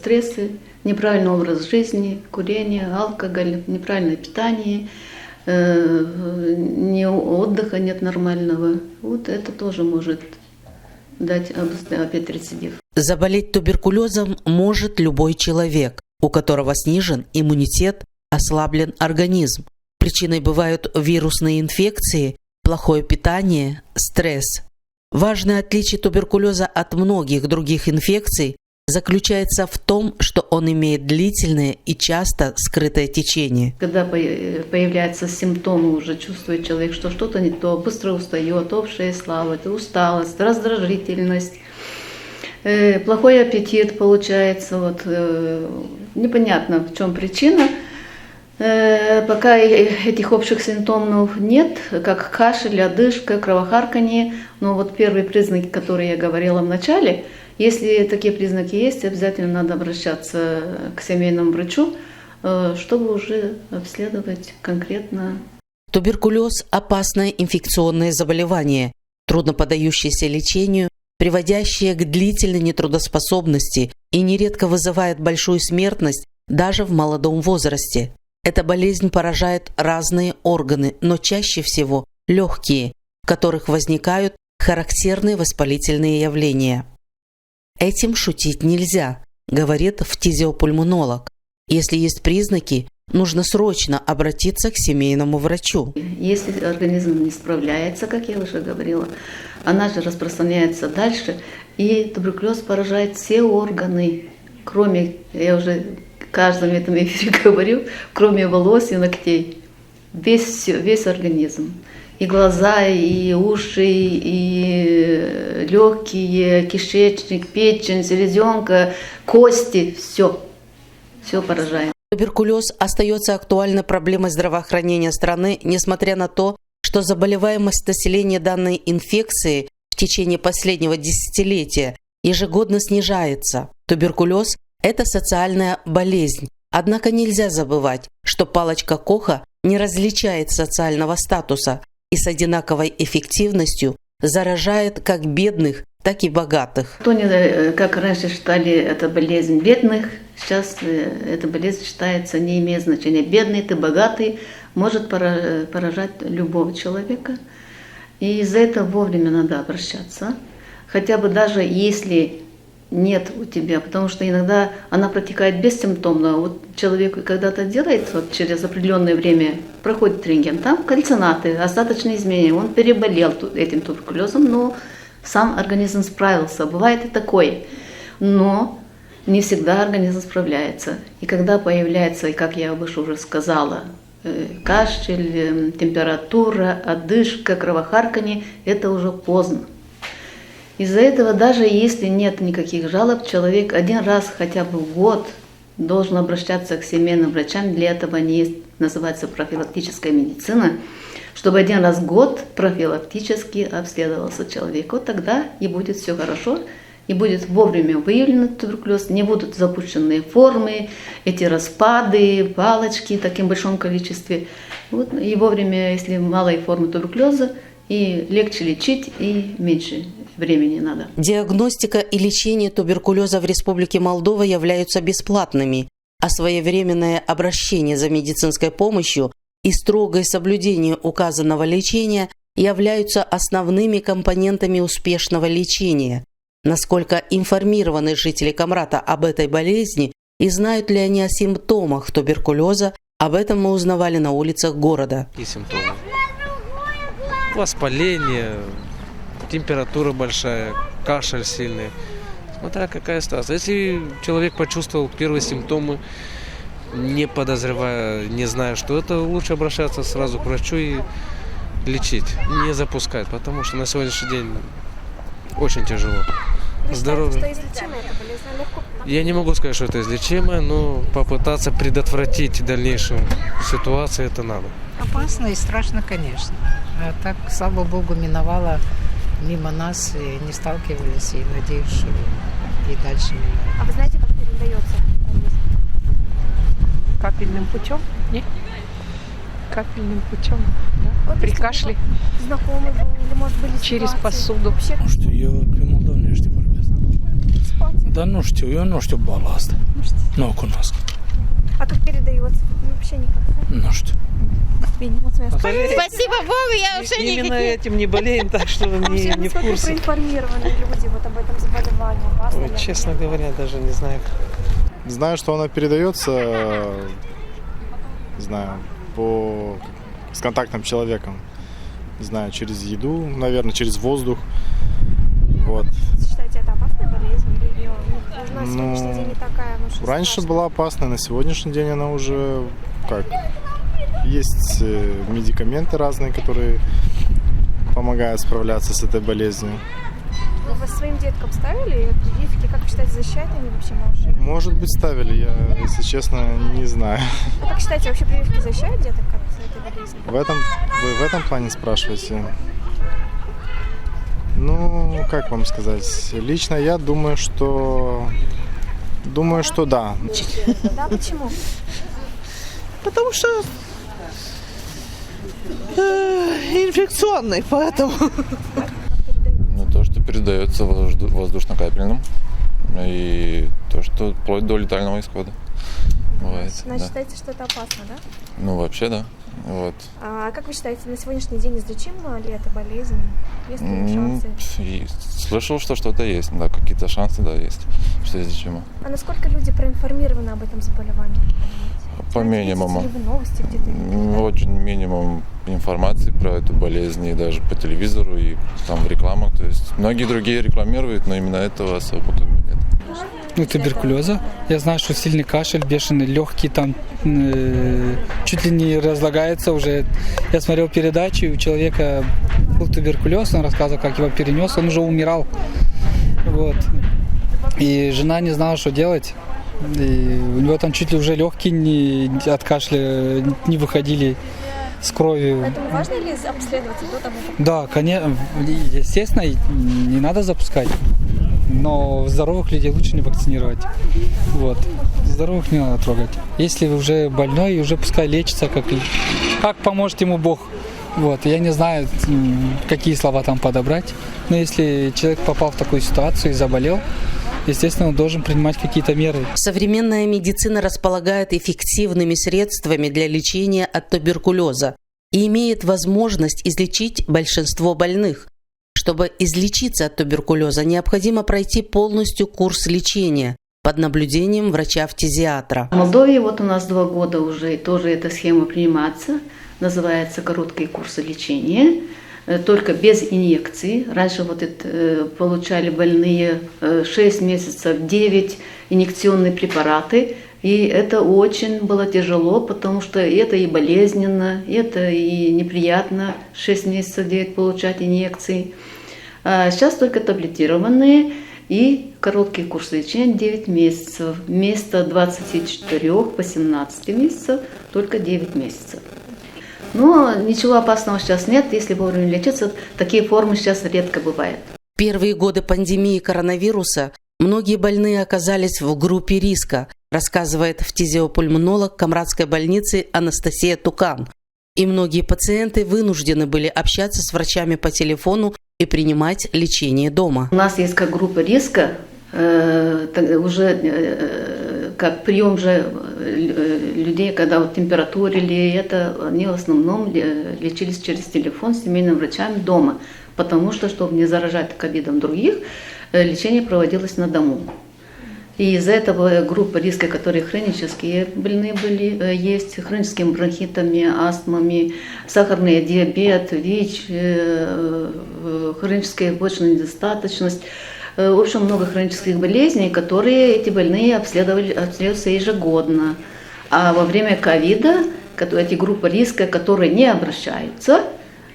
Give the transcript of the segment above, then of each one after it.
стрессы, неправильный образ жизни, курение, алкоголь, неправильное питание, отдыха нет нормального. Вот это тоже может дать опять рецидив. Заболеть туберкулезом может любой человек, у которого снижен иммунитет, ослаблен организм. Причиной бывают вирусные инфекции, плохое питание, стресс. Важное отличие туберкулеза от многих других инфекций заключается в том, что он имеет длительное и часто скрытое течение. Когда появляются симптомы, уже чувствует человек, что что-то не то, быстро устает, общая слабость, усталость, раздражительность, плохой аппетит получается. Вот, непонятно, в чем причина. Пока этих общих симптомов нет, как кашель, одышка, кровохарканье, но вот первые признаки, которые я говорила в начале, если такие признаки есть, обязательно надо обращаться к семейному врачу, чтобы уже обследовать конкретно. Туберкулез – опасное инфекционное заболевание, трудно поддающееся лечению, приводящее к длительной нетрудоспособности и нередко вызывает большую смертность даже в молодом возрасте. Эта болезнь поражает разные органы, но чаще всего легкие, в которых возникают характерные воспалительные явления. Этим шутить нельзя, говорит фтизиопульмонолог. Если есть признаки, нужно срочно обратиться к семейному врачу. Если организм не справляется, как я уже говорила, она же распространяется дальше, и туберкулез поражает все органы, кроме, я уже в каждом этом эфире говорю, кроме волос и ногтей, весь организм. И глаза, и уши, и легкие, кишечник, печень, селезенка, кости, все поражает. Туберкулез остается актуальной проблемой здравоохранения страны, несмотря на то, что заболеваемость населения данной инфекции в течение последнего десятилетия ежегодно снижается. Туберкулез – это социальная болезнь. Однако нельзя забывать, что палочка Коха не различает социального статуса и с одинаковой эффективностью заражает как бедных, так и богатых. Как раньше считали, это болезнь бедных, сейчас эта болезнь считается, не имеет значения. Бедный ты, богатый, может поражать любого человека. И из-за этого вовремя надо обращаться. Хотя бы даже если нет у тебя, потому что иногда она протекает бессимптомно. Вот человек когда-то делает, вот через определенное время проходит рентген, там кальцинаты, остаточные изменения, он переболел этим туберкулезом, но сам организм справился. Бывает и такое, но не всегда организм справляется. И когда появляется, как я выше уже сказала, кашель, температура, одышка, кровохарканье, это уже поздно. Из-за этого, даже если нет никаких жалоб, человек один раз хотя бы в год должен обращаться к семейным врачам. Для этого есть, называется профилактическая медицина, чтобы один раз в год профилактически обследовался человек. Вот тогда и будет все хорошо, и будет вовремя выявлен туберкулез, не будут запущенные формы, эти распады, палочки в таком большом количестве. Вот, и вовремя, если малые формы туберкулеза, и легче лечить, и меньше времени надо. Диагностика и лечение туберкулеза в Республике Молдова являются бесплатными, а своевременное обращение за медицинской помощью и строгое соблюдение указанного лечения являются основными компонентами успешного лечения. Насколько информированы жители Камрата об этой болезни и знают ли они о симптомах туберкулеза, об этом мы узнавали на улицах города. Какие симптомы? Воспаление, температура большая, кашель сильный. Смотря какая ситуация. Если человек почувствовал первые симптомы, не подозревая, не зная, что это, лучше обращаться сразу к врачу и лечить, не запускать, потому что на сегодняшний день очень тяжело. Здоровье. Что излечимое эта болезнь? Легко? Я не могу сказать, что это излечимое, но попытаться предотвратить дальнейшую ситуацию это надо. Опасно и страшно, конечно. А так, слава богу, миновало мимо нас, и не сталкивались, и надеюсь, что и дальше не. А вы знаете, как передается болезнь? Капельным путем? Нет? Капельным путем. Да? Вот При если кашле. Знакомый был, или, может, были Через ситуации? посуду. Вообще, Что eu pe Moldova nu știu vorbesc. спать. Да ну что балласт. Ног у нас. А как передается? Вообще никак. Ну что. Спасибо Богу, я вообще Именно этим не болеем, так что не в Насколько курсе. проинформированы люди вот об этом заболевании? Опасно Ой, ли? честно говоря, даже не знаю. Знаю, что она передается, не знаю, с контактом с человеком. Не знаю, через еду, наверное, через воздух. Вот. Считаете, это опасная болезнь? Или ее на сегодняшний день не такая? Может, Раньше страшная? была опасная, на сегодняшний день она уже как? Есть медикаменты разные, которые помогают справляться с этой болезнью. Вы своим деткам ставили прививки? Как вы считаете, защищают они вообще малышей? Может быть, ставили, я, если честно, не знаю. А как считаете, вообще прививки защищают деток от этой болезни? Вы в этом плане спрашиваете? Ну, как вам сказать? Лично я думаю, что да. Да, почему? Потому что инфекционный, поэтому. Ну, то, что передается воздушно-капельным, и то, что вплоть до летального исхода бывает. Значит, Да. считаете, что это опасно, да? Ну, вообще, да. Вот. А как вы считаете, на сегодняшний день излечима ли эта болезнь? Есть ли шансы? И слышал, что что-то есть, да, какие-то шансы, да, есть, что излечимо. А насколько люди проинформированы об этом заболевании? По минимуму. Видите ли вы новости где-то? Очень минимум информации про эту болезнь, и даже по телевизору, и там в рекламах. То есть многие другие рекламируют, но именно этого особо как бы нет. Ну, туберкулеза. Я знаю, что сильный кашель, бешеный, легкий, там чуть ли не разлагается уже. Я смотрел передачу, у человека был туберкулез, он рассказывал, как его перенес, он уже умирал. Вот. И жена не знала, что делать. И у него там чуть ли уже легкие от кашля не выходили с кровью. Поэтому важно ли обследоваться до того, как... Да, конечно, естественно, не надо запускать. Но здоровых людей лучше не вакцинировать. Вот. Здоровых не надо трогать. Если вы уже больной, уже пускай лечится, как поможет ему Бог. Вот. Я не знаю, какие слова там подобрать. Но если человек попал в такую ситуацию и заболел, естественно, он должен принимать какие-то меры. Современная медицина располагает эффективными средствами для лечения от туберкулеза и имеет возможность излечить большинство больных. Чтобы излечиться от туберкулеза, необходимо пройти полностью курс лечения под наблюдением врача-фтизиатра. В Молдове вот у нас 2 года уже тоже эта схема принимается. Называется короткие курсы лечения, только без инъекций. Раньше вот это, получали больные 6 месяцев 9 инъекционные препараты. И это очень было тяжело, потому что это и болезненно, это и неприятно 6 месяцев 9 получать инъекции. А сейчас только таблетированные и короткие курсы лечения 9 месяцев. Вместо 24 по 17 месяцев только 9 месяцев. Но ничего опасного сейчас нет, если вовремя лечиться. Такие формы сейчас редко бывают. В первые годы пандемии коронавируса многие больные оказались в группе риска, рассказывает фтизиопульмонолог Камрадской больницы Анастасия Тукан. И многие пациенты вынуждены были общаться с врачами по телефону и принимать лечение дома. У нас есть как группа риска, уже как прием же людей, когда вот температурили, это они в основном лечились через телефон с семейными врачами дома, потому что, чтобы не заражать ковидом других, лечение проводилось на дому. И из-за этого группа риска, которые хронические больные были, есть, хроническими бронхитами, астмами, сахарный диабет, ВИЧ, хроническая почечная недостаточность. В общем, много хронических болезней, которые эти больные обследуются ежегодно. А во время ковида эти группы риска, которые не обращаются,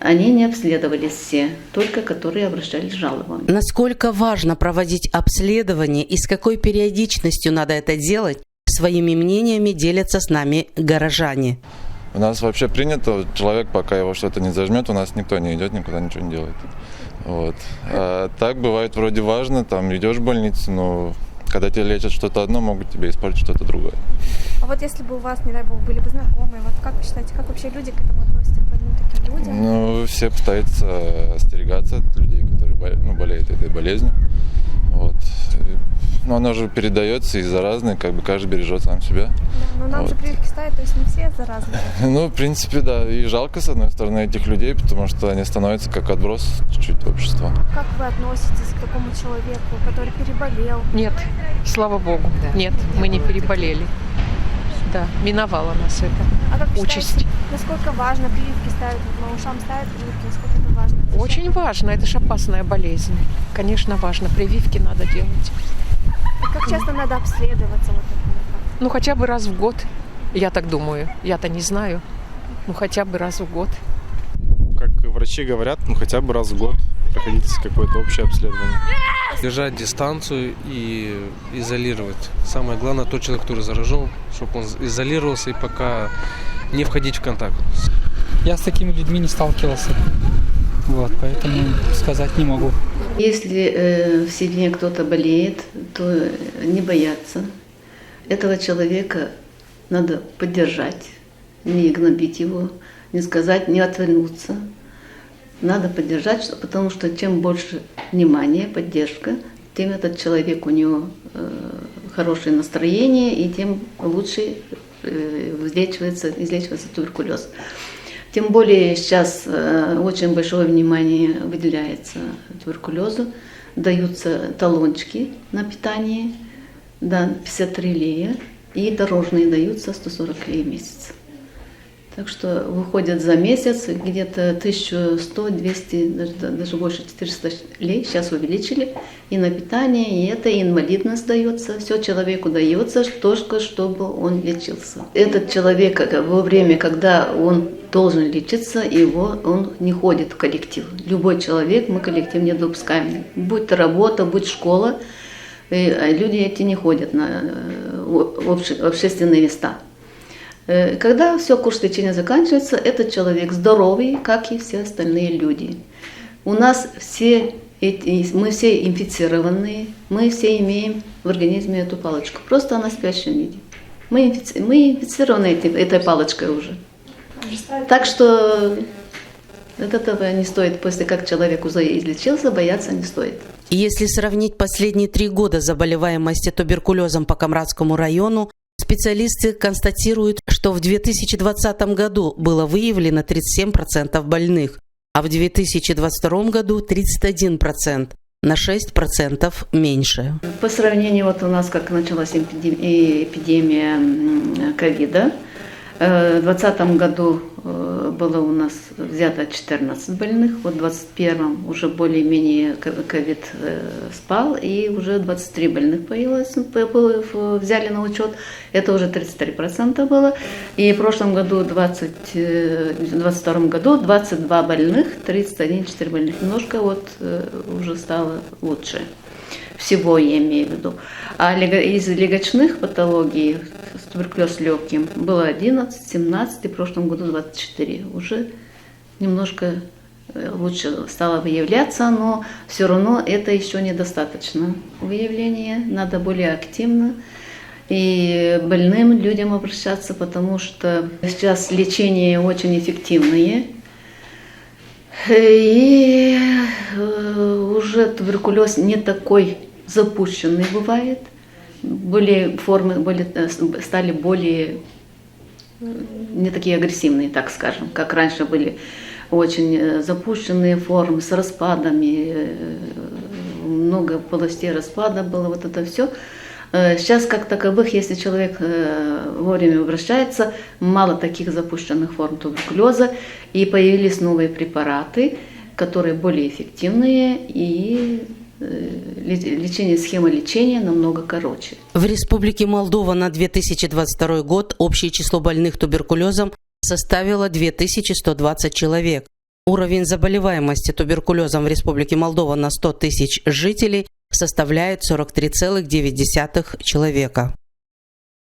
они не обследовались все, только которые обращались с жалобами. Насколько важно проводить обследование и с какой периодичностью надо это делать, своими мнениями делятся с нами горожане. У нас вообще принято, человек, пока его что-то не зажмет, у нас никто не идет, никуда ничего не делает. Вот. А так бывает вроде важно, там идешь в больницу, но когда тебе лечат что-то одно, могут тебе испортить что-то другое. А вот если бы у вас, не дай бог, были бы знакомые, вот как вы считаете, как вообще люди к этому относятся, к одним таким людям? Ну, все пытаются остерегаться от людей, которые болеют этой болезнью. Вот. но оно же передается и заразный, как бы каждый бережет сам себя. Да, но нам Вот. же прививки ставят, то есть не все заразные. Ну, в принципе, да. И жалко, с одной стороны, этих людей, потому что они становятся как отброс чуть-чуть в общество. Как вы относитесь к такому человеку, который переболел? Нет, слава богу. Да. Нет, мы не переболели. Да, миновало нас это. А как Участь. считаете, насколько важно прививки ставить? Вот малышам ставят прививки, насколько это важно? Зачем? Очень важно, это же опасная болезнь. Конечно, важно, прививки надо делать. А как часто надо обследоваться? Вот, например, как? Ну, хотя бы раз в год, я так думаю. Я-то не знаю. Ну, хотя бы раз в год. Как врачи говорят, ну хотя бы раз в год проходите какое-то общее обследование. Держать дистанцию и изолировать. Самое главное, тот человек, который заражен, чтобы он изолировался и пока не входить в контакт. Я с такими людьми не сталкивался. Вот, поэтому сказать не могу. Если в семье кто-то болеет, то не бояться. Этого человека надо поддержать, не гнобить его, не сказать, не отвернуться. Надо поддержать, потому что чем больше внимания, поддержка, тем этот человек, у него хорошее настроение, и тем лучше излечивается туберкулез. Тем более сейчас очень большое внимание выделяется туберкулезу, даются талончики на питание, да, 53 лея, и дорожные даются 140 лей в месяц. Так что выходят за месяц где-то 1100, 200, даже больше 400 лей, сейчас увеличили, и на питание, и это, и инвалидность дается, все человеку дается, только чтобы он лечился. Этот человек во время, когда он должен лечиться, он не ходит в коллектив. Любой человек, мы коллектив не допускаем. Будь то работа, будь школа, люди эти не ходят в общественные места. Когда все курс лечения заканчивается, этот человек здоровый, как и все остальные люди. У нас мы все инфицированные, мы все имеем в организме эту палочку, просто она в спящем виде. Мы инфицированы этой палочкой уже. Так что от этого не стоит, после как человек уже излечился, бояться не стоит. Если сравнить последние 3 года заболеваемости туберкулезом по Камрадскому району, специалисты констатируют, что в 2020 году было выявлено 37% больных, а в 2022 году 31%, на 6% меньше. По сравнению, вот у нас как началась эпидемия ковида, в 2020 году было у нас взято 14 больных, вот в 2021 уже более-менее ковид спал, и уже 23 больных появилось, взяли на учет, это уже 33% было, и в прошлом году, в 2022 году 22 больных, 31-4 больных, немножко вот уже стало лучше. Всего я имею в виду. А из легочных патологий туберкулез легким было 11, 17, и в прошлом году 24. Уже немножко лучше стало выявляться, но все равно это еще недостаточно выявления. Надо более активно и больным людям обращаться, потому что сейчас лечение очень эффективное. И уже туберкулез не такой запущенный бывает. Формы стали более не такие агрессивные, так скажем, как раньше были очень запущенные формы с распадами, много полостей распада было, вот это все. Сейчас как таковых, если человек вовремя обращается, мало таких запущенных форм туберкулеза, и появились новые препараты, которые более эффективные, и схема лечения намного короче. В Республике Молдова на 2022 год общее число больных туберкулезом составило 2120 человек. Уровень заболеваемости туберкулезом в Республике Молдова на 100 тысяч жителей составляет 43,9 человека.